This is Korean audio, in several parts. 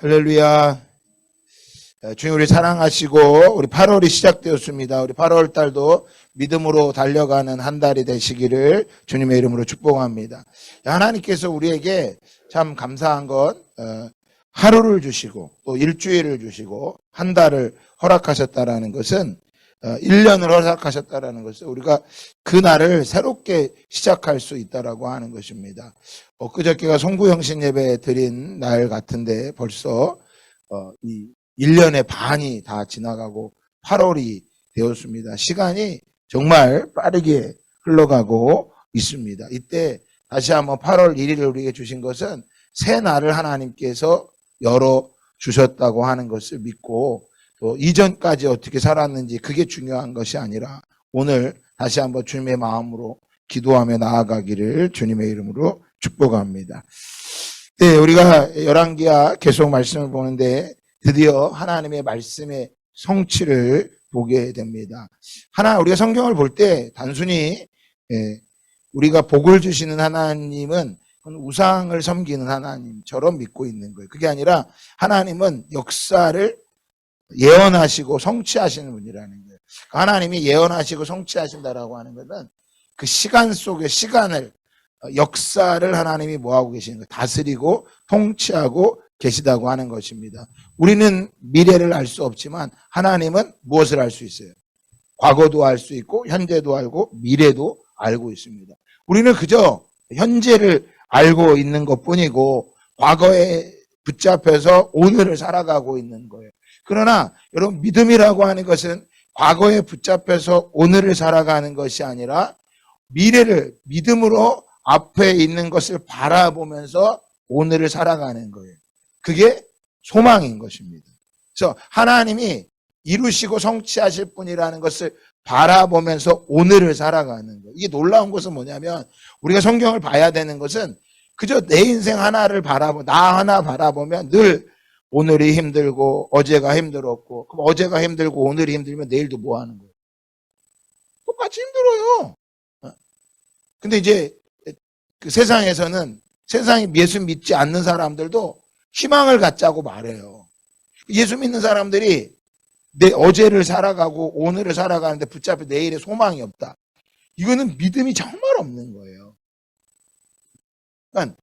할렐루야. 주님 우리 사랑하시고 우리 8월이 시작되었습니다. 우리 8월 달도 믿음으로 달려가는 한 달이 되시기를 주님의 이름으로 축복합니다. 하나님께서 우리에게 참 감사한 건 하루를 주시고 또 일주일을 주시고 한 달을 허락하셨다라는 것은 1년을 허락하셨다라는 것은 우리가 그 날을 새롭게 시작할 수 있다라고 하는 것입니다. 엊그저께가 송구영신 예배 드린 날 같은데 벌써 이 1년의 반이 다 지나가고 8월이 되었습니다. 시간이 정말 빠르게 흘러가고 있습니다. 이때 다시 한번 8월 1일을 우리에게 주신 것은 새 날을 하나님께서 열어주셨다고 하는 것을 믿고 또 이전까지 어떻게 살았는지 그게 중요한 것이 아니라 오늘 다시 한번 주님의 마음으로 기도하며 나아가기를 주님의 이름으로 축복합니다. 네, 우리가 열왕기하 계속 말씀을 보는데 드디어 하나님의 말씀의 성취를 보게 됩니다. 우리가 성경을 볼 때 단순히 우리가 복을 주시는 하나님은 우상을 섬기는 하나님처럼 믿고 있는 거예요. 그게 아니라 하나님은 역사를 예언하시고 성취하시는 분이라는 거예요. 하나님이 예언하시고 성취하신다라고 하는 것은 그 시간 속에 시간을 역사를 하나님이 뭐하고 계시는 거예요? 다스리고 통치하고 계시다고 하는 것입니다. 우리는 미래를 알 수 없지만 하나님은 무엇을 알 수 있어요? 과거도 알 수 있고 현재도 알고 미래도 알고 있습니다. 우리는 그저 현재를 알고 있는 것뿐이고 과거에 붙잡혀서 오늘을 살아가고 있는 거예요. 그러나 여러분 믿음이라고 하는 것은 과거에 붙잡혀서 오늘을 살아가는 것이 아니라 미래를 믿음으로 앞에 있는 것을 바라보면서 오늘을 살아가는 거예요. 그게 소망인 것입니다. 그래서 하나님이 이루시고 성취하실 분이라는 것을 바라보면서 오늘을 살아가는 거예요. 이게 놀라운 것은 뭐냐면 우리가 성경을 봐야 되는 것은 그저 내 인생 하나를 나 하나 바라보면 늘 오늘이 힘들고 어제가 힘들었고 그럼 어제가 힘들고 오늘이 힘들면 내일도 뭐 하는 거예요? 똑같이 힘들어요. 근데 이제 그 세상에서는 세상에 예수 믿지 않는 사람들도 희망을 갖자고 말해요. 예수 믿는 사람들이 내 어제를 살아가고 오늘을 살아가는데 붙잡혀 내일에 소망이 없다. 이거는 믿음이 정말 없는 거예요. 그러니까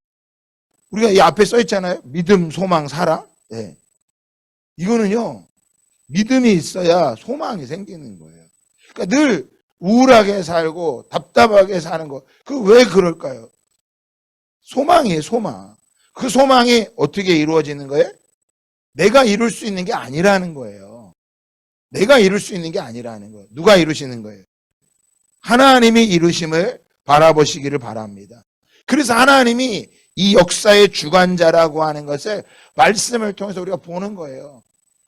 우리가 이 앞에 써 있잖아요. 믿음, 소망, 사랑. 네. 이거는요. 믿음이 있어야 소망이 생기는 거예요. 그러니까 늘 우울하게 살고 답답하게 사는 거. 그 왜 그럴까요? 소망이에요, 소망. 그 소망이 어떻게 이루어지는 거예요? 내가 이룰 수 있는 게 아니라는 거예요. 내가 이룰 수 있는 게 아니라는 거예요. 누가 이루시는 거예요? 하나님이 이루심을 바라보시기를 바랍니다. 그래서 하나님이 이 역사의 주관자라고 하는 것을 말씀을 통해서 우리가 보는 거예요.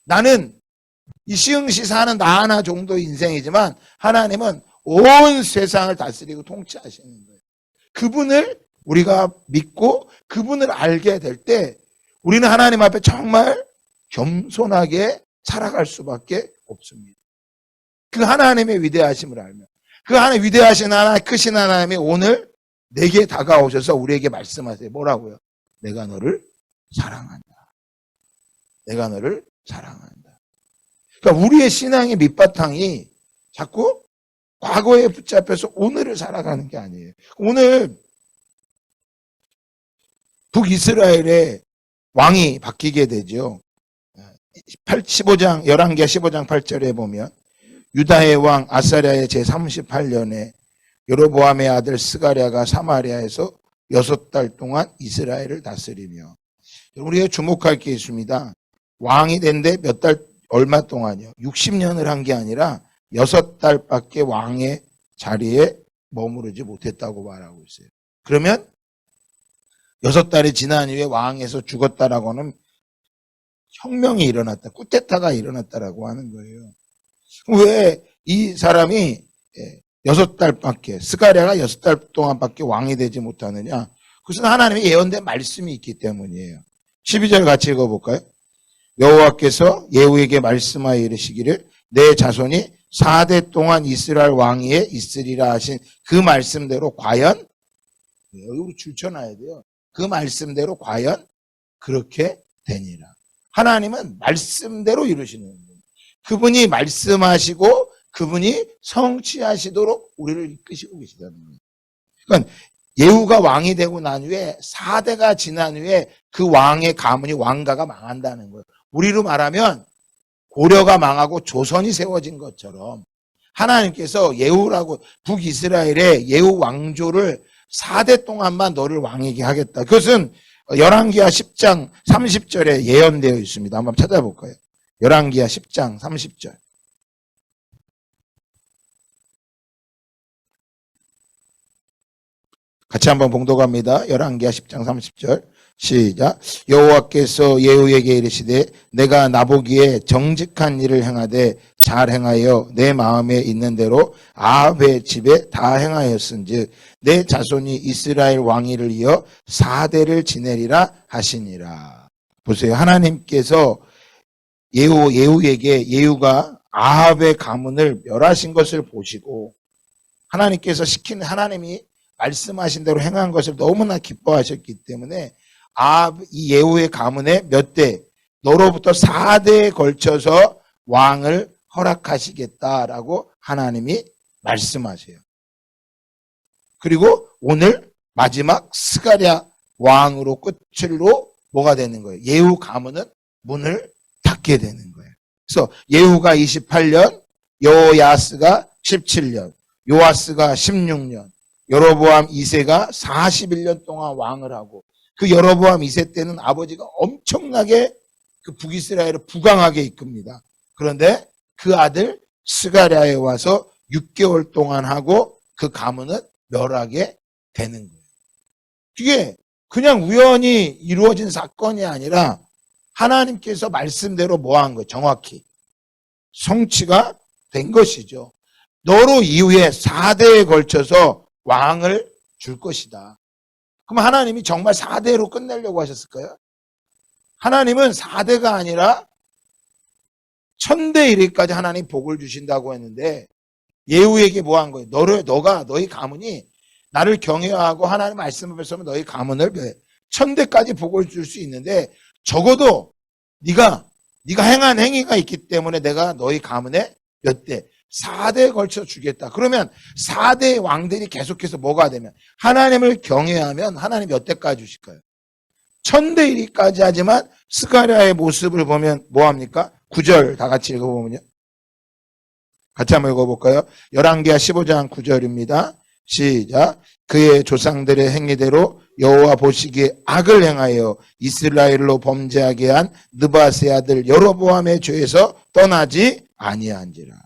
나는 이 시흥시 사는 나 하나 정도 인생이지만 하나님은 온 세상을 다스리고 통치하시는 거예요. 그분을 우리가 믿고 그분을 알게 될 때 우리는 하나님 앞에 정말 겸손하게 살아갈 수밖에 없습니다. 그 하나님의 위대하심을 알면 그 하나님 위대하신 하나님 크신 하나님이 오늘 내게 다가오셔서 우리에게 말씀하세요. 뭐라고요? 내가 너를 사랑한다. 내가 너를 사랑한다. 그러니까 우리의 신앙의 밑바탕이 자꾸 과거에 붙잡혀서 오늘을 살아가는 게 아니에요. 오늘 북이스라엘의 왕이 바뀌게 되죠. 15장, 11개 15장 8절에 보면 유다의 왕 아사랴의 제38년에 여로보암의 아들 스가랴가 사마리아에서 6달 동안 이스라엘을 다스리며 우리가 주목할 게 있습니다. 왕이 된데 얼마 동안이요? 60년을 한 게 아니라 6달밖에 왕의 자리에 머무르지 못했다고 말하고 있어요. 그러면 6달이 지난 이후에 왕에서 죽었다라고 하는 혁명이 일어났다. 쿠데타가 일어났다라고 하는 거예요. 왜 이 사람이 6달밖에 스가랴가 6달 동안밖에 왕이 되지 못하느냐? 그것은 하나님의 예언된 말씀이 있기 때문이에요. 12절 같이 읽어볼까요? 여호와께서 예후에게 말씀하여 이르시기를 내 자손이 4대 동안 이스라엘 왕위에 있으리라 하신 그 말씀대로 과연 여기 줄 쳐놔야 돼요. 그 말씀대로 과연 그렇게 되니라. 하나님은 말씀대로 이루시는 분. 그분이 말씀하시고 그분이 성취하시도록 우리를 이끄시고 계시다는 거예요. 그러니까 예후가 왕이 되고 난 후에 4대가 지난 후에 그 왕의 가문이 왕가가 망한다는 거예요. 우리로 말하면 고려가 망하고 조선이 세워진 것처럼 하나님께서 예후라고 북이스라엘의 예후 왕조를 4대 동안만 너를 왕이게 하겠다. 그것은 열왕기하 10장 30절에 예언되어 있습니다. 한번 찾아볼까요? 열왕기하 10장 30절. 같이 한번 봉독합니다. 열왕기하 10장 30절 시작. 여호와께서 예후에게 이르시되 내가 나보기에 정직한 일을 행하되 잘 행하여 내 마음에 있는 대로 아합의 집에 다 행하였은즉 내 자손이 이스라엘 왕위를 이어 4대를 지내리라 하시니라. 보세요. 하나님께서 예후에게 예후가 아합의 가문을 멸하신 것을 보시고 하나님께서 시키는 하나님이 말씀하신 대로 행한 것을 너무나 기뻐하셨기 때문에 이 예후의 가문의 몇 대, 너로부터 4대에 걸쳐서 왕을 허락하시겠다라고 하나님이 말씀하세요. 그리고 오늘 마지막 스가랴 왕으로 끝으로 뭐가 되는 거예요? 예후 가문은 문을 닫게 되는 거예요. 그래서 예후가 28년, 여호야스가 17년, 요아스가 16년, 여로보암 2세가 41년 동안 왕을 하고 그 여로보암 2세 때는 아버지가 엄청나게 그 북이스라엘을 부강하게 이끕니다. 그런데 그 아들 스가랴에 와서 6개월 동안 하고 그 가문은 멸하게 되는 거예요. 그게 그냥 우연히 이루어진 사건이 아니라 하나님께서 말씀대로 뭐 한 거예요? 정확히 성취가 된 것이죠. 너로 이후에 4대에 걸쳐서 왕을 줄 것이다. 그럼 하나님이 정말 4대로 끝내려고 하셨을까요? 하나님은 4대가 아니라 1000대 이르기까지 하나님 복을 주신다고 했는데 예후에게 뭐 한 거예요? 너희 가문이 나를 경외하고 하나님 말씀을 뺏으면 너희 가문을 1000대까지 복을 줄 수 있는데 적어도 네가 행한 행위가 있기 때문에 내가 너희 가문에 몇 대? 4대에 걸쳐 주겠다. 그러면 4대의 왕들이 계속해서 뭐가 되면 하나님을 경외하면 하나님 몇 대까지 주실까요? 1000대 1위까지 하지만 스가랴의 모습을 보면 뭐합니까? 9절 다 같이 읽어보면요. 같이 한번 읽어볼까요? 열왕기하 15장 9절입니다. 시작. 그의 조상들의 행위대로 여호와 보시기에 악을 행하여 이스라엘로 범죄하게 한 느바스의 아들 여로보암의 죄에서 떠나지 아니한지라.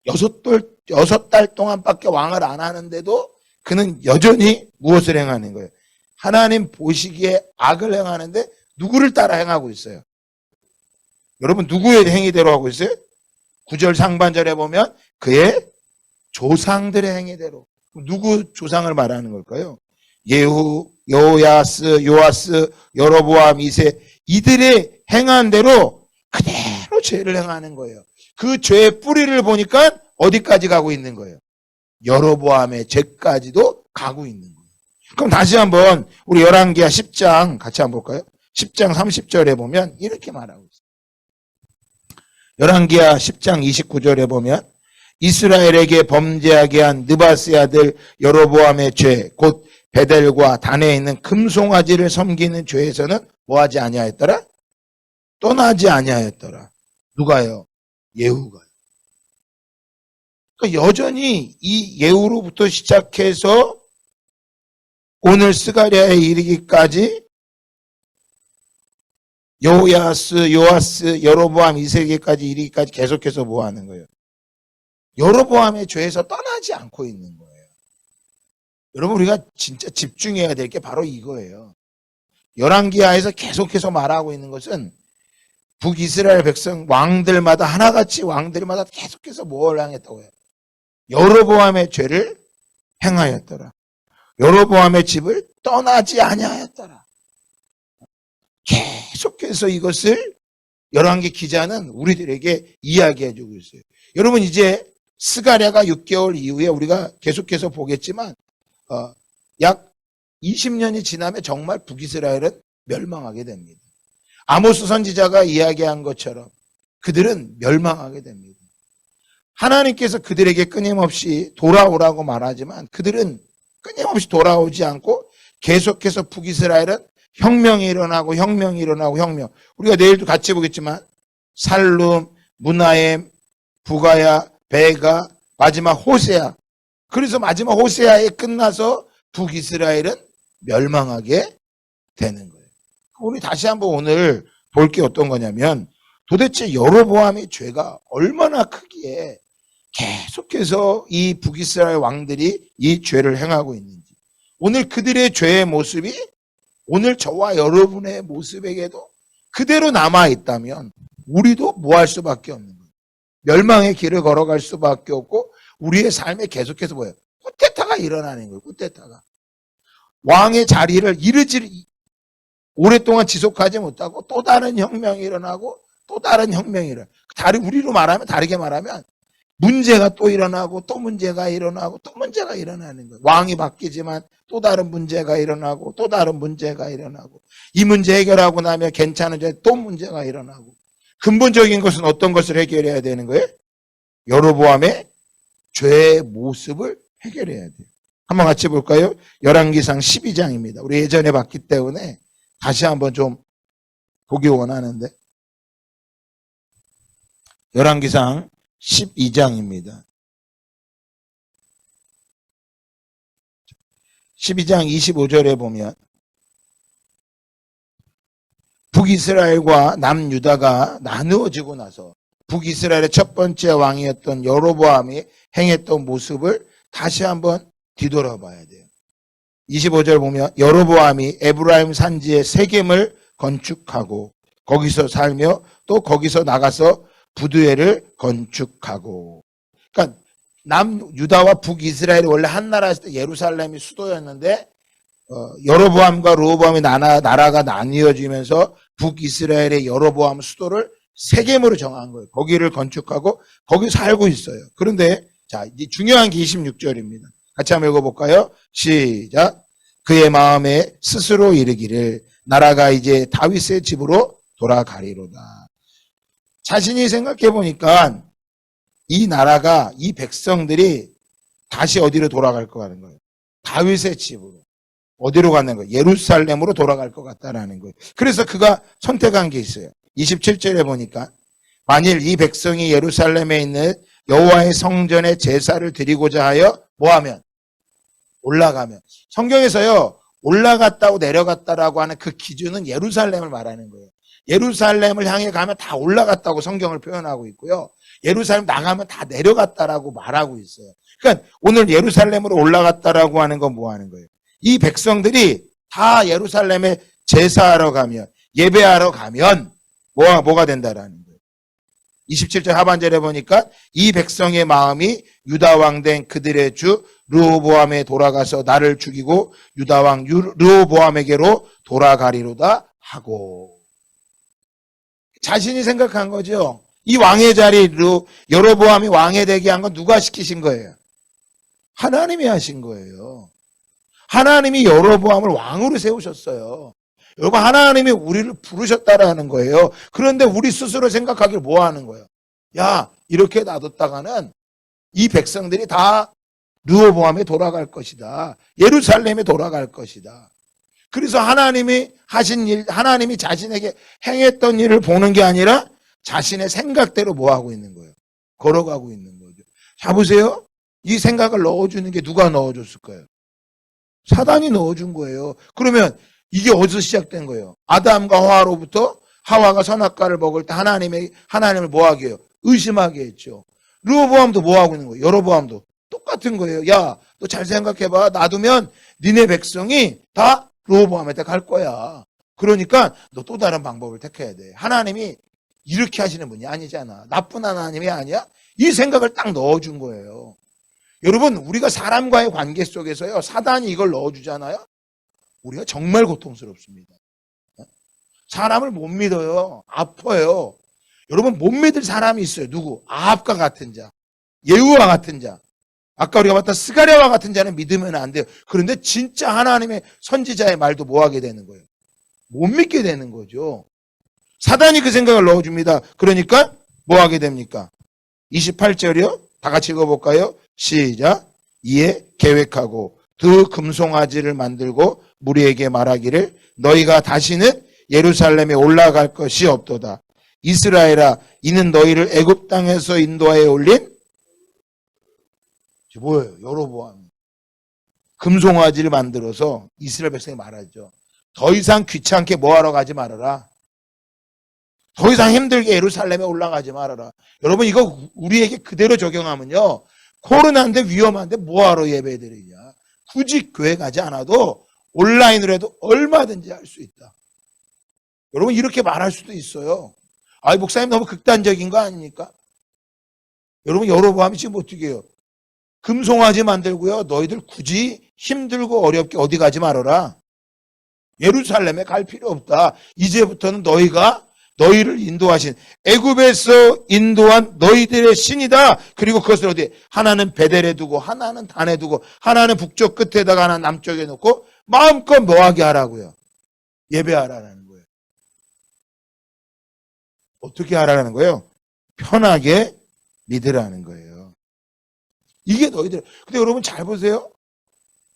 6달 동안밖에 왕을 안 하는데도 그는 여전히 무엇을 행하는 거예요? 하나님 보시기에 악을 행하는데 누구를 따라 행하고 있어요? 여러분 누구의 행위대로 하고 있어요? 9절 상반절에 보면 그의 조상들의 행위대로. 누구 조상을 말하는 걸까요? 예후, 여호야스, 요아스, 여로보암 2세 이들의 행한 대로 그대로 죄를 행하는 거예요. 그 죄의 뿌리를 보니까 어디까지 가고 있는 거예요? 여로보암의 죄까지도 가고 있는 거예요. 그럼 다시 한번 우리 열왕기하 10장 같이 한번 볼까요? 10장 30절에 보면 이렇게 말하고 있어요. 열왕기하 10장 29절에 보면 이스라엘에게 범죄하게 한 느바스의 아들 여로보암의 죄, 곧 베델과 단에 있는 금송아지를 섬기는 죄에서는 뭐하지 아니하였더라? 떠나지 아니하였더라. 누가요? 예후가요. 그러니까 여전히 이 예후로부터 시작해서 오늘 스가랴에 이르기까지 여호야스, 요아스, 여로보암 2세기까지 이르기까지 계속해서 뭐 하는 거예요? 여로보암의 죄에서 떠나지 않고 있는 거예요. 여러분 우리가 진짜 집중해야 될 게 바로 이거예요. 열왕기하에서 계속해서 말하고 있는 것은 북이스라엘 백성 왕들마다 하나같이 왕들마다 계속해서 뭘 행했다고 해요? 여로보암의 죄를 행하였더라. 여로보암의 집을 떠나지 아니하였더라. 계속해서 이것을 열왕기 기자는 우리들에게 이야기해 주고 있어요. 여러분 이제 스가랴가 6개월 이후에 우리가 계속해서 보겠지만 약 20년이 지나면 정말 북이스라엘은 멸망하게 됩니다. 아모스 선지자가 이야기한 것처럼 그들은 멸망하게 됩니다. 하나님께서 그들에게 끊임없이 돌아오라고 말하지만 그들은 끊임없이 돌아오지 않고 계속해서 북이스라엘은 혁명이 일어나고 혁명이 일어나고 혁명. 우리가 내일도 같이 보겠지만 살룸, 무나엠, 부가야, 베가, 마지막 호세아. 그래서 마지막 호세아에 끝나서 북이스라엘은 멸망하게 되는 거예요. 우리 다시 한번 오늘 볼 게 어떤 거냐면 도대체 여로보암의 죄가 얼마나 크기에 계속해서 이 북이스라엘 왕들이 이 죄를 행하고 있는지, 오늘 그들의 죄의 모습이 오늘 저와 여러분의 모습에게도 그대로 남아있다면 우리도 뭐 할 수밖에 없는 거예요. 멸망의 길을 걸어갈 수밖에 없고 우리의 삶에 계속해서 뭐예요? 쿠데타가 일어나는 거예요. 쿠데타가. 왕의 자리를 오랫동안 지속하지 못하고 또 다른 혁명이 일어나고 또 다른 혁명이 일어나고, 다르게 말하면 문제가 또 일어나고 또 문제가 일어나고 또 문제가 일어나는 거예요. 왕이 바뀌지만 또 다른 문제가 일어나고 또 다른 문제가 일어나고, 이 문제 해결하고 나면 괜찮은데 또 문제가 일어나고, 근본적인 것은 어떤 것을 해결해야 되는 거예요? 여로보암의 죄의 모습을 해결해야 돼요. 한번 같이 볼까요? 열왕기상 12장입니다. 우리 예전에 봤기 때문에 다시 한번 좀 보기 원하는데, 열왕기상 12장입니다. 12장 25절에 보면 북이스라엘과 남유다가 나누어지고 나서 북이스라엘의 첫 번째 왕이었던 여로보암이 행했던 모습을 다시 한번 뒤돌아봐야 돼요. 25절 보면 여로보암이 에브라임 산지에 세겜을 건축하고 거기서 살며 또 거기서 나가서 부두엘을 건축하고. 그러니까 남유다와 북이스라엘이 원래 한 나라였을 때 예루살렘이 수도였는데 여로보암과 르호보암이 나라가 나뉘어지면서 북이스라엘의 여로보암 수도를 세겜으로 정한 거예요. 거기를 건축하고 거기 살고 있어요. 그런데 자, 이제 중요한 게 26절입니다. 같이 한번 읽어볼까요? 시작. 그의 마음에 스스로 이르기를 나라가 이제 다윗의 집으로 돌아가리로다. 자신이 생각해 보니까 이 나라가, 이 백성들이 다시 어디로 돌아갈 것 같은 거예요? 다윗의 집으로. 어디로 가는 거예요? 예루살렘으로 돌아갈 것 같다라는 거예요. 그래서 그가 선택한 게 있어요. 27절에 보니까 만일 이 백성이 예루살렘에 있는 여호와의 성전에 제사를 드리고자 하여 뭐하면? 올라가면. 성경에서요, 올라갔다고 내려갔다라고 하는 그 기준은 예루살렘을 말하는 거예요. 예루살렘을 향해 가면 다 올라갔다고 성경을 표현하고 있고요. 예루살렘 나가면 다 내려갔다라고 말하고 있어요. 그러니까 오늘 예루살렘으로 올라갔다라고 하는 건 뭐 하는 거예요? 이 백성들이 다 예루살렘에 제사하러 가면, 예배하러 가면 뭐가 된다라는 거예요. 27절 하반절에 보니까 이 백성의 마음이 유다 왕 된 그들의 주 르호보암에 돌아가서 나를 죽이고 유다 왕 르호보암에게로 돌아가리로다 하고. 자신이 생각한 거죠. 이 왕의 자리로 여로보암이 왕이 되게 한 건 누가 시키신 거예요? 하나님이 하신 거예요. 하나님이 여로보암을 왕으로 세우셨어요. 여러분, 하나님이 우리를 부르셨다라는 거예요. 그런데 우리 스스로 생각하길 뭐 하는 거예요? 야, 이렇게 놔뒀다가는 이 백성들이 다 르호보암에 돌아갈 것이다. 예루살렘에 돌아갈 것이다. 그래서 하나님이 하신 일, 하나님이 자신에게 행했던 일을 보는 게 아니라 자신의 생각대로 뭐 하고 있는 거예요? 걸어가고 있는 거죠. 자, 보세요. 이 생각을 넣어주는 게 누가 넣어줬을 거예요? 사단이 넣어준 거예요. 그러면 이게 어디서 시작된 거예요? 아담과 하와로부터 하와가 선악과를 먹을 때 하나님을 뭐 하게 해요? 의심하게 했죠. 르호보암도 뭐 하고 있는 거예요? 여로보암도 똑같은 거예요. 야, 너 잘 생각해봐. 놔두면 니네 백성이 다 르호보암한테 갈 거야. 그러니까 너 또 다른 방법을 택해야 돼. 하나님이 이렇게 하시는 분이 아니잖아. 나쁜 하나님이 아니야? 이 생각을 딱 넣어준 거예요. 여러분, 우리가 사람과의 관계 속에서요, 사단이 이걸 넣어주잖아요. 우리가 정말 고통스럽습니다. 사람을 못 믿어요. 아파요. 여러분, 못 믿을 사람이 있어요. 누구? 아합과 같은 자, 예후와 같은 자. 아까 우리가 봤던 스가랴와 같은 자는 믿으면 안 돼요. 그런데 진짜 하나님의 선지자의 말도 뭐 하게 되는 거예요? 못 믿게 되는 거죠. 사단이 그 생각을 넣어줍니다. 그러니까 뭐 하게 됩니까? 28절이요. 다 같이 읽어볼까요? 시작. 이에 계획하고 두 금송아지를 만들고 무리에게 말하기를 너희가 다시는 예루살렘에 올라갈 것이 없도다. 이스라엘아, 이는 너희를 애굽 땅에서 인도하여 올린 뭐예요? 여로보암. 금송아지를 만들어서 이스라엘 백성이 말하죠. 더 이상 귀찮게 뭐하러 가지 말아라. 더 이상 힘들게 예루살렘에 올라가지 말아라. 여러분, 이거 우리에게 그대로 적용하면요, 코로나인데 위험한데 뭐하러 예배드리냐. 굳이 교회 가지 않아도 온라인으로 해도 얼마든지 할 수 있다. 여러분, 이렇게 말할 수도 있어요. 아이, 목사님 너무 극단적인 거 아닙니까? 여러분, 여로보암이 지금 어떻게 해요? 금송아지 만들고요, 너희들 굳이 힘들고 어렵게 어디 가지 말아라. 예루살렘에 갈 필요 없다. 이제부터는 너희가 너희를 인도하신 애굽에서 인도한 너희들의 신이다. 그리고 그것을 어디 하나는 베델에 두고 하나는 단에 두고 하나는 북쪽 끝에다가 하나는 남쪽에 놓고 마음껏 뭐하게 하라고요? 예배하라는 거예요. 어떻게 하라는 거예요? 편하게 믿으라는 거예요. 이게 너희들. 근데 여러분 잘 보세요.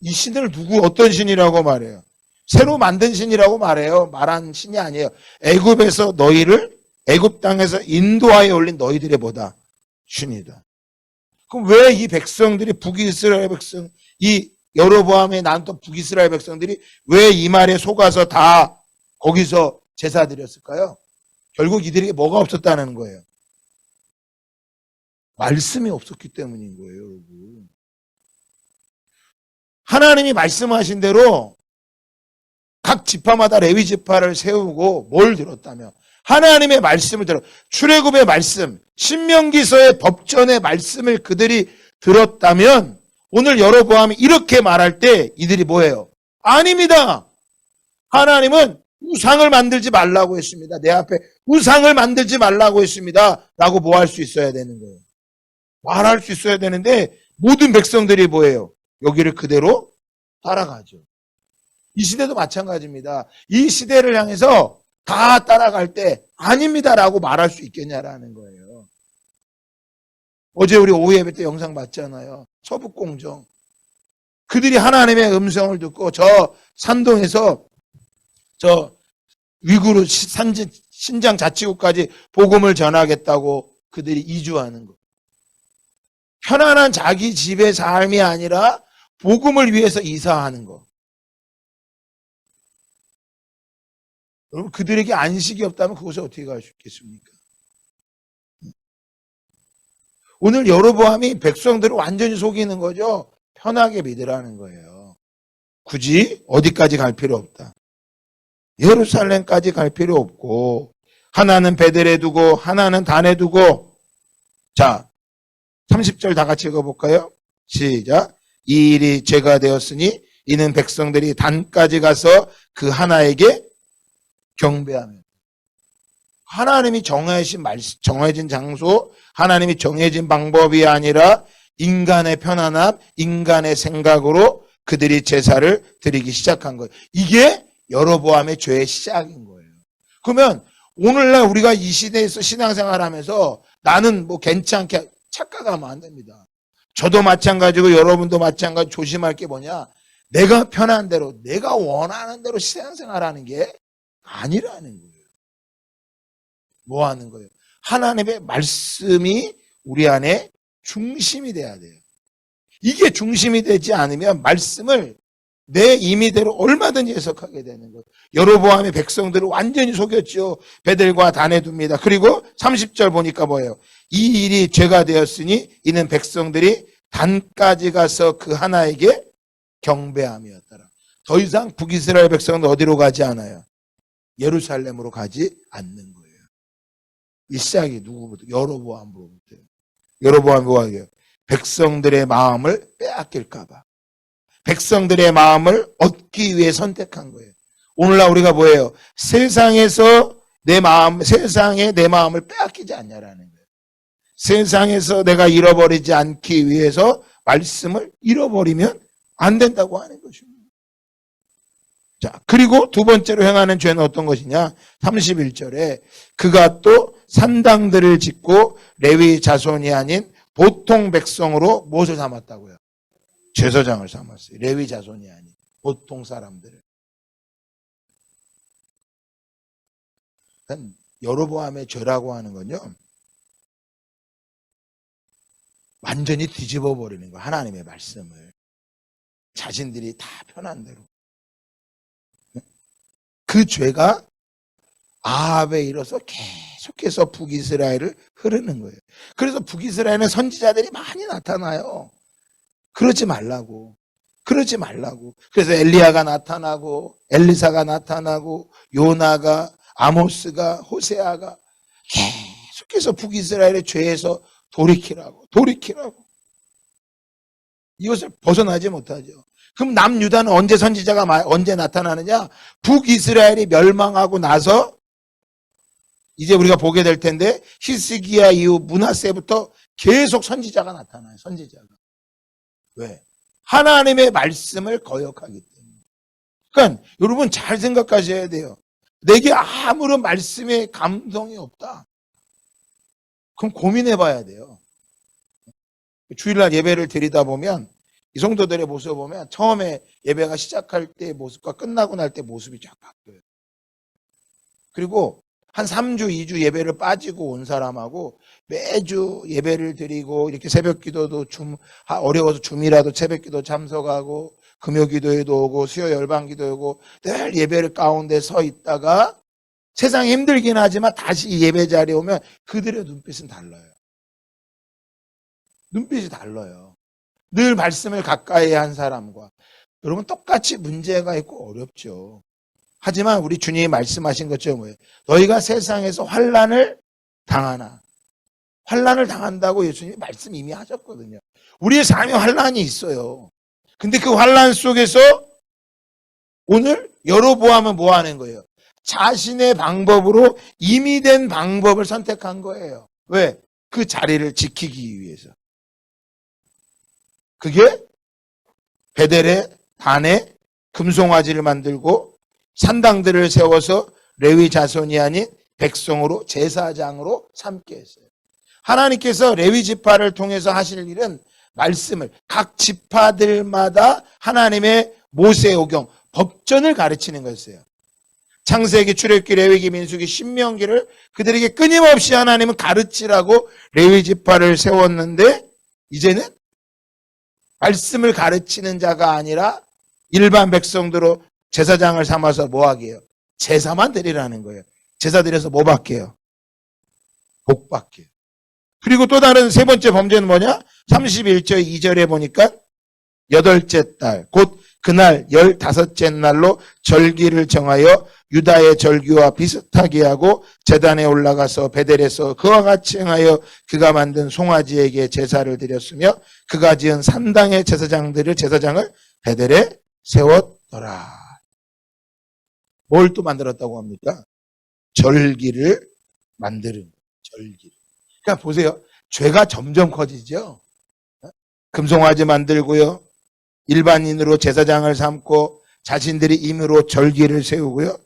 이 신을 누구 어떤 신이라고 말해요? 새로 만든 신이라고 말해요. 말한 신이 아니에요. 애굽에서 너희를 애굽 땅에서 인도하여 올린 너희들의 뭐다? 신이다. 그럼 왜 이 백성들이 북이스라엘 백성, 이 여로보암에 낳았던 북이스라엘 백성들이 왜 이 말에 속아서 다 거기서 제사 드렸을까요? 결국 이들에게 뭐가 없었다는 거예요? 말씀이 없었기 때문인 거예요, 여러분. 하나님이 말씀하신 대로 각 지파마다 레위 지파를 세우고 뭘 들었다며? 하나님의 말씀을 들어. 출애굽의 말씀, 신명기서의 법전의 말씀을 그들이 들었다면 오늘 여로보암이 이렇게 말할 때 이들이 뭐예요? 아닙니다. 하나님은 우상을 만들지 말라고 했습니다. 내 앞에 우상을 만들지 말라고 했습니다. 라고 뭐 할 수 있어야 되는 거예요? 말할 수 있어야 되는데 모든 백성들이 뭐예요? 여기를 그대로 따라가죠. 이 시대도 마찬가지입니다. 이 시대를 향해서 다 따라갈 때 아닙니다라고 말할 수 있겠냐라는 거예요. 어제 우리 오후 예배 때 영상 봤잖아요. 서북공정. 그들이 하나님의 음성을 듣고 저 산동에서 저 위구르 신장 자치구까지 복음을 전하겠다고 그들이 이주하는 거. 편안한 자기 집의 삶이 아니라 복음을 위해서 이사하는 거. 여러분, 그들에게 안식이 없다면 그곳에 어떻게 갈 수 있겠습니까? 오늘 여로보암이 백성들을 완전히 속이는 거죠. 편하게 믿으라는 거예요. 굳이 어디까지 갈 필요 없다. 예루살렘까지 갈 필요 없고 하나는 베델에 두고 하나는 단에 두고. 자, 30절 다 같이 읽어볼까요? 시작. 이 일이 죄가 되었으니 이는 백성들이 단까지 가서 그 하나에게 경배하며. 하나님이 정해진 장소, 하나님이 정해진 방법이 아니라 인간의 편안함, 인간의 생각으로 그들이 제사를 드리기 시작한 거예요. 이게 여로보암의 죄의 시작인 거예요. 그러면 오늘날 우리가 이 시대에서 신앙생활 하면서 나는 뭐 괜찮게 착각하면 안 됩니다. 저도 마찬가지고 여러분도 마찬가지. 조심할 게 뭐냐? 내가 편한 대로, 내가 원하는 대로 신앙생활하는 게 아니라는 거예요. 뭐 하는 거예요? 하나님의 말씀이 우리 안에 중심이 돼야 돼요. 이게 중심이 되지 않으면 말씀을 내 임의대로 얼마든지 해석하게 되는 거예요. 여로보암의 백성들을 완전히 속였죠. 베델과 단에 둡니다. 그리고 30절 보니까 뭐예요? 이 일이 죄가 되었으니 이는 백성들이 단까지 가서 그 하나에게 경배함이었더라. 더 이상 북이스라엘 백성은 어디로 가지 않아요? 예루살렘으로 가지 않는 거예요. 이 시작이 누구부터? 여로보암으로부터요. 여로보암이 뭐하게요? 백성들의 마음을 빼앗길까 봐. 백성들의 마음을 얻기 위해 선택한 거예요. 오늘날 우리가 뭐예요? 세상에 내 마음을 빼앗기지 않냐라는 거예요. 세상에서 내가 잃어버리지 않기 위해서 말씀을 잃어버리면 안 된다고 하는 것입니다. 자, 그리고 두 번째로 행하는 죄는 어떤 것이냐? 31절에 그가 또 산당들을 짓고 레위 자손이 아닌 보통 백성으로 무엇을 삼았다고요? 제사장을 삼았어요. 레위 자손이 아닌 보통 사람들을. 여로보암의 죄라고 하는 건요, 완전히 뒤집어 버리는 거예요. 하나님의 말씀을. 자신들이 다 편한 대로. 그 죄가 아합에 이르러서 계속해서 북이스라엘을 흐르는 거예요. 그래서 북이스라엘은 선지자들이 많이 나타나요. 그러지 말라고. 그러지 말라고. 그래서 엘리야가 나타나고 엘리사가 나타나고 요나가 아모스가 호세아가 계속해서 북이스라엘의 죄에서 돌이키라고. 이것을 벗어나지 못하죠. 그럼 남유다는 언제 선지자가 언제 나타나느냐? 북이스라엘이 멸망하고 나서 이제 우리가 보게 될 텐데 히스기야 이후 므낫세부터 계속 선지자가 나타나요. 선지자가. 왜? 하나님의 말씀을 거역하기 때문에. 그러니까 여러분 잘 생각하셔야 돼요. 내게 아무런 말씀에 감동이 없다. 그럼 고민해 봐야 돼요. 주일날 예배를 드리다 보면 이 성도들의 모습을 보면 처음에 예배가 시작할 때 모습과 끝나고 날 때 모습이 쫙 바뀌어요. 그리고 한 3주, 2주 예배를 빠지고 온 사람하고 매주 예배를 드리고 이렇게 새벽 기도도 어려워서 줌이라도 새벽 기도 참석하고 금요 기도에도 오고 수요 열방 기도 오고 늘 예배를 가운데 서 있다가 세상이 힘들긴 하지만 다시 예배 자리에 오면 그들의 눈빛은 달라요. 눈빛이 달라요. 늘 말씀을 가까이 한 사람과. 여러분 똑같이 문제가 있고 어렵죠. 하지만 우리 주님이 말씀하신 것처럼 뭐예요? 너희가 세상에서 환난을 당하나. 환난을 당한다고 예수님이 말씀 이미 하셨거든요. 우리의 삶에 환난이 있어요. 근데 그 환난 속에서 오늘 여로보암은 뭐 하는 거예요? 자신의 방법으로 이미 된 방법을 선택한 거예요. 왜? 그 자리를 지키기 위해서. 그게 베델에 단에 금송아지를 만들고 산당들을 세워서 레위 자손이 아닌 백성으로 제사장으로 삼게 했어요. 하나님께서 레위 지파를 통해서 하실 일은 말씀을 각 지파들마다 하나님의 모세오경 법전을 가르치는 거였어요. 창세기, 출애굽기, 레위기, 민수기, 신명기를 그들에게 끊임없이 하나님은 가르치라고 레위 지파를 세웠는데 이제는 말씀을 가르치는 자가 아니라 일반 백성들로 제사장을 삼아서 뭐 하게요? 제사만 드리라는 거예요. 제사 드려서 뭐 받게요? 복 받게요. 그리고 또 다른 세 번째 범죄는 뭐냐? 31절 2절에 보니까 여덟째 달, 곧 그날 15째 날로 절기를 정하여 유다의 절기와 비슷하게 하고 제단에 올라가서 베델에서 그와 같이 행하여 그가 만든 송아지에게 제사를 드렸으며 그가 지은 산당의 제사장을 베델에 세웠더라. 뭘 또 만들었다고 합니까? 절기를 만드는 절기를. 그러니까 보세요. 죄가 점점 커지죠. 금송아지 만들고요. 일반인으로 제사장을 삼고 자신들이 임의로 절기를 세우고요.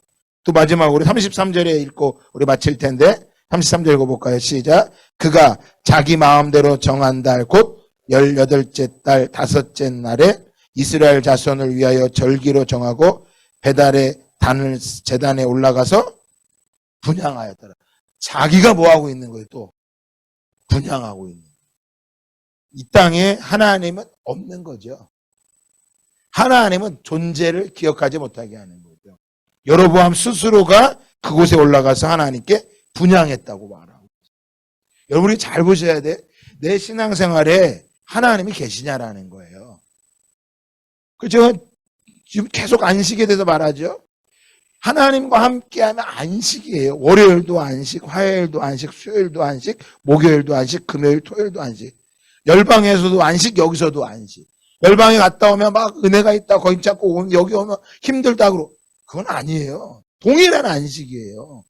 또 마지막으로 33절에 읽고 우리 마칠 텐데 33절 읽어볼까요? 시작. 그가 자기 마음대로 정한 달 곧 18째 달 5째 날에 이스라엘 자손을 위하여 절기로 정하고 배달의 단을 제단에 올라가서 분향하였더라. 자기가 뭐하고 있는 거예요? 또 분향하고 있는 거예요. 이 땅에 하나님은 없는 거죠. 하나님은 존재를 기억하지 못하게 하는 거죠. 여로보암 스스로가 그곳에 올라가서 하나님께 분향했다고 말하고. 여러분이 잘 보셔야 돼. 내 신앙생활에 하나님이 계시냐라는 거예요. 그죠? 지금 계속 안식에 대해서 말하죠. 하나님과 함께하면 안식이에요. 월요일도 안식, 화요일도 안식, 수요일도 안식, 목요일도 안식, 금요일, 토요일도 안식. 열방에서도 안식, 여기서도 안식. 열방에 갔다 오면 막 은혜가 있다, 거기 잡고 오면 여기 오면 힘들다 그러고. 그건 아니에요. 동일한 안식이에요.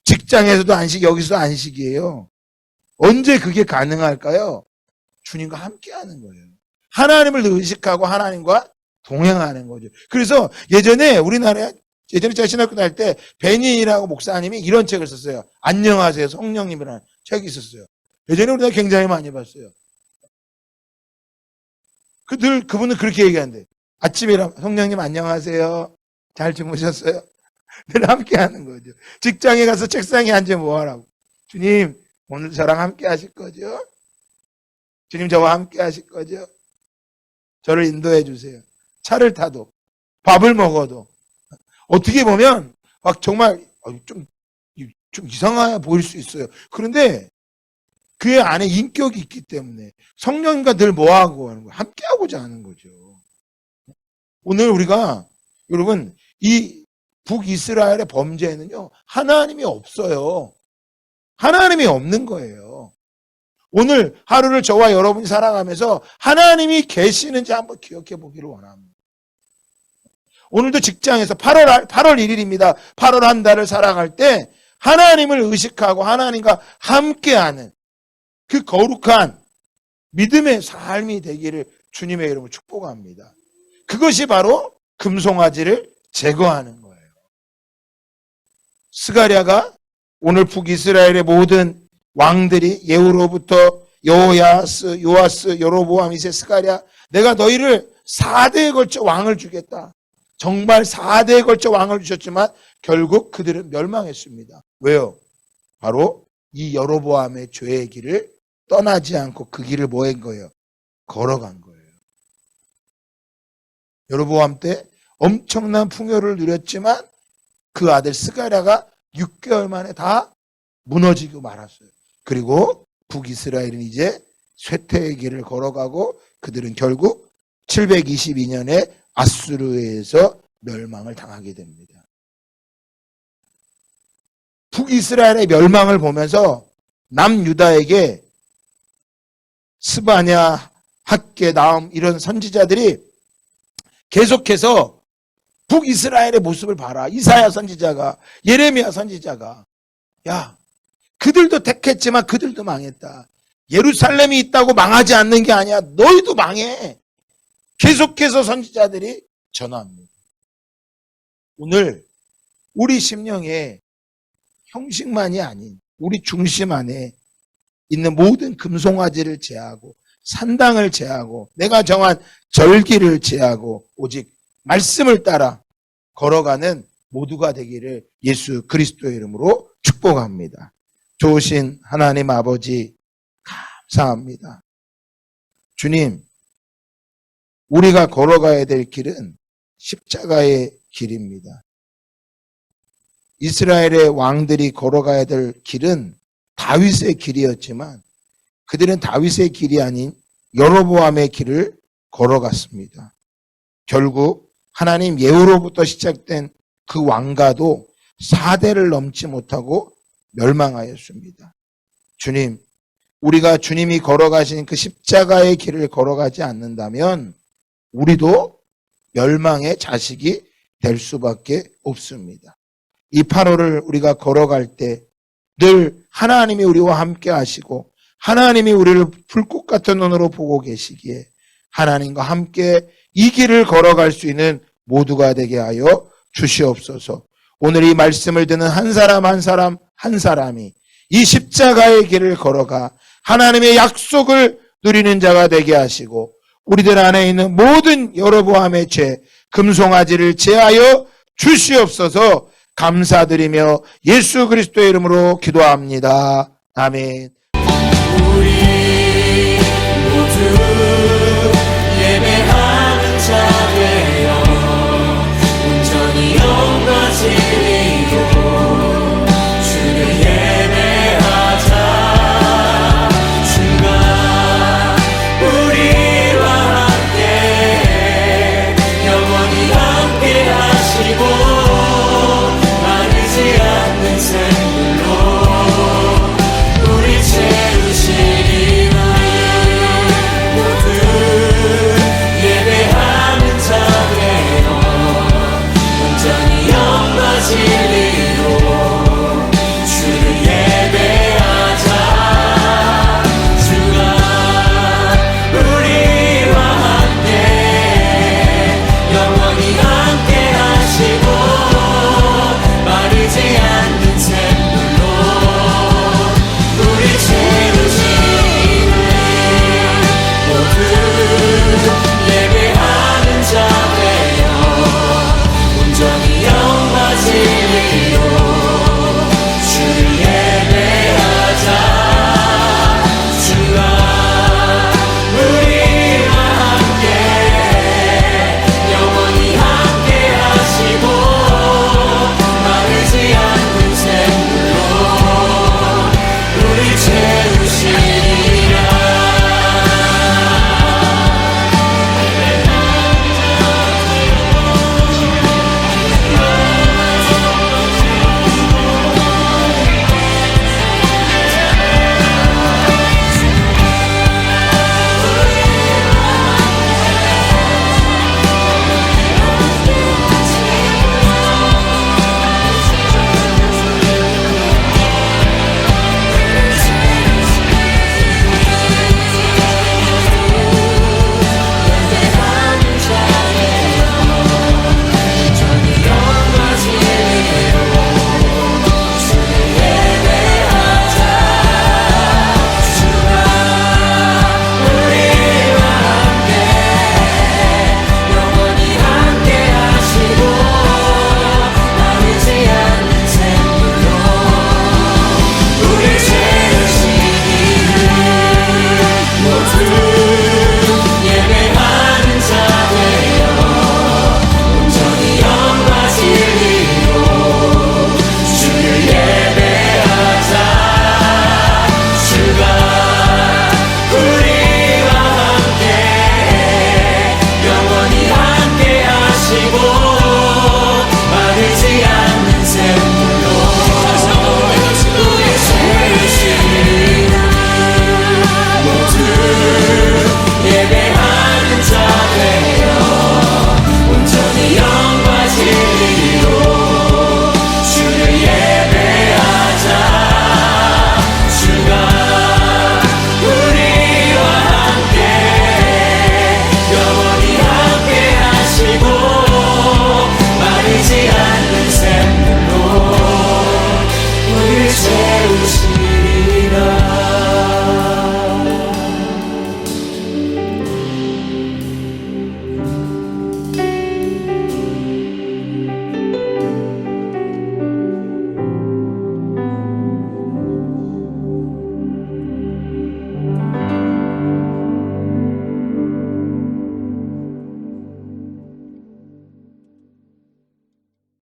직장에서도 안식, 여기서도 안식이에요. 언제 그게 가능할까요? 주님과 함께하는 거예요. 하나님을 의식하고 하나님과 동행하는 거죠. 그래서 예전에 우리나라에 예전에 제가 신학교 다닐 때 베니라고 목사님이 이런 책을 썼어요. 안녕하세요 성령님이라는 책이 있었어요. 예전에 우리나라 굉장히 많이 봤어요. 그분은 그렇게 얘기하는데 아침에 성령님 안녕하세요. 잘 주무셨어요? 늘 함께 하는 거죠. 직장에 가서 책상에 앉아 뭐 하라고. 주님 오늘 저랑 함께 하실 거죠? 주님 저와 함께 하실 거죠? 저를 인도해 주세요. 차를 타도 밥을 먹어도 어떻게 보면 막 정말 좀 이상해 보일 수 있어요. 그런데 그 안에 인격이 있기 때문에 성령님과 늘 뭐하고 하는 거예요? 함께하고자 하는 거죠. 오늘 우리가 여러분 이 북이스라엘의 범죄에는요 하나님이 없어요. 하나님이 없는 거예요. 오늘 하루를 저와 여러분이 살아가면서 하나님이 계시는지 한번 기억해 보기를 원합니다. 오늘도 직장에서 8월 1일입니다. 8월 한 달을 살아갈 때 하나님을 의식하고 하나님과 함께하는 그 거룩한 믿음의 삶이 되기를 주님의 이름으로 축복합니다. 그것이 바로 금송아지를 제거하는 거예요. 스가랴가 오늘 북이스라엘의 모든 왕들이 예후로부터 여호야스, 요아스, 여로보암, 이세, 스가랴 내가 너희를 4대에 걸쳐 왕을 주겠다. 정말 4대에 걸쳐 왕을 주셨지만 결국 그들은 멸망했습니다. 왜요? 바로 이 여로보암의 죄의 길을 떠나지 않고 그 길을 뭐 한 거예요? 걸어간 거예요. 여로보암 때 엄청난 풍요를 누렸지만 그 아들 스가랴가 6개월 만에 다 무너지고 말았어요. 그리고 북이스라엘은 이제 쇠퇴의 길을 걸어가고 그들은 결국 722년에 아수르에서 멸망을 당하게 됩니다. 북이스라엘의 멸망을 보면서 남유다에게 스바냐, 학계, 나움 이런 선지자들이 계속해서 북이스라엘의 모습을 봐라. 이사야 선지자가, 예레미야 선지자가 야 그들도 택했지만 그들도 망했다. 예루살렘이 있다고 망하지 않는 게 아니야. 너희도 망해. 계속해서 선지자들이 전합니다. 오늘 우리 심령에 형식만이 아닌 우리 중심 안에 있는 모든 금송아지를 제하고 산당을 제하고 내가 정한 절기를 제하고 오직 말씀을 따라 걸어가는 모두가 되기를 예수 그리스도의 이름으로 축복합니다. 좋으신 하나님 아버지 감사합니다. 주님, 우리가 걸어가야 될 길은 십자가의 길입니다. 이스라엘의 왕들이 걸어가야 될 길은 다윗의 길이었지만 그들은 다윗의 길이 아닌 여로보암의 길을 걸어갔습니다. 결국 하나님 예후로부터 시작된 그 왕가도 4대를 넘지 못하고 멸망하였습니다. 주님, 우리가 주님이 걸어가신 그 십자가의 길을 걸어가지 않는다면 우리도 멸망의 자식이 될 수밖에 없습니다. 이 8월을 우리가 걸어갈 때 늘 하나님이 우리와 함께 하시고 하나님이 우리를 불꽃 같은 눈으로 보고 계시기에 하나님과 함께 이 길을 걸어갈 수 있는 모두가 되게 하여 주시옵소서. 오늘 이 말씀을 듣는 한 사람 한 사람이 이 십자가의 길을 걸어가 하나님의 약속을 누리는 자가 되게 하시고 우리들 안에 있는 모든 여로보암의 죄, 금송아지를 제하여 주시옵소서. 감사드리며 예수 그리스도의 이름으로 기도합니다. 아멘.